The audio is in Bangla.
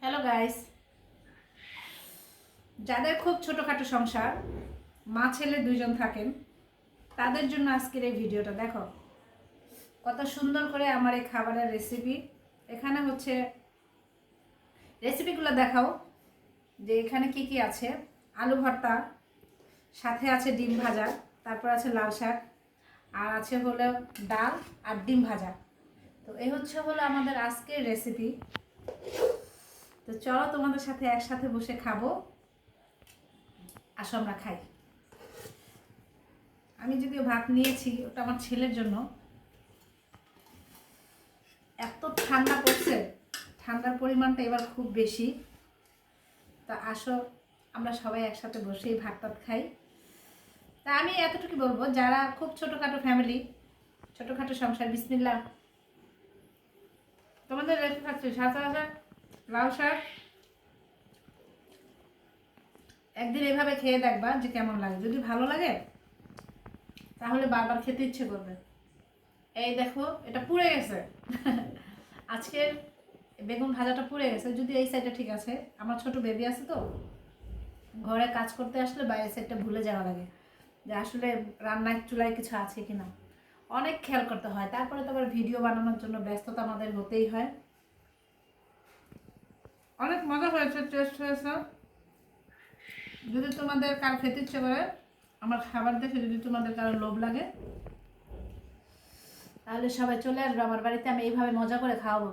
হ্যালো গাইস, যাদের খুব ছোটোখাটো সংসার, মা ছেলে দুইজন থাকেন, তাদের জন্য আজকের এই ভিডিওটা দেখো কত সুন্দর করে আমার এই খাবারের রেসিপি। এখানে হচ্ছে রেসিপিগুলো দেখাও যে এখানে কি কি আছে। আলু ভর্তা, সাথে আছে ডিম ভাজা, তারপর আছে লাল শাক, আর আছে হলো ডাল আর ডিম ভাজা। তো এই হলো আমাদের আজকের রেসিপি। তো চলো তোমাদের সাথে একসাথে বসে খাবো, আসো আমরা খাই। আমি যদিও ভাত নিয়েছি, ওটা আমার ছেলের জন্য। এত ঠান্ডা পড়ছে, ঠান্ডার পরিমাণটা এবার খুব বেশি। তা আসো আমরা সবাই একসাথে বসেই ভাত টাত খাই। তা আমি এতটুকু বলবো, যারা খুব ছোটোখাটো ফ্যামিলি, ছোটোখাটো সংসার, বিসমিল্লাহ। তোমাদের রেসিপি খাচ্ছি সাথে আছে লাউ শাক। একদিন এভাবে খেয়ে দেখবা যে কেমন লাগে। যদি ভালো লাগে তাহলে বারবার খেতে ইচ্ছে করবে। এই দেখো, এটা পুড়ে গেছে। আজকের বেগুন ভাজাটা পুড়ে গেছে। যদি এই সাইডটা ঠিক আছে, আমার ছোট বেবি আছে তো, ঘরে কাজ করতে আসলে বাইরের সাইডটা ভুলে যাওয়া লাগে যে আসলে রান্নার চুলায় কিছু আছে কিনা। অনেক খেয়াল করতে হয়। তারপরে তো আবার ভিডিও বানানোর জন্য ব্যস্ততা আমাদের হতেই হয়। অনেক মজা হয়েছে, টেস্ট হয়েছে। যদি তোমাদের কার খেতে ইচ্ছে করে, আমার খাবার দেখে যদি তোমাদের কারো লোভ লাগে, তাহলে সবাই চলে আসবে আমার বাড়িতে। আমি এইভাবে মজা করে খাওয়াবো।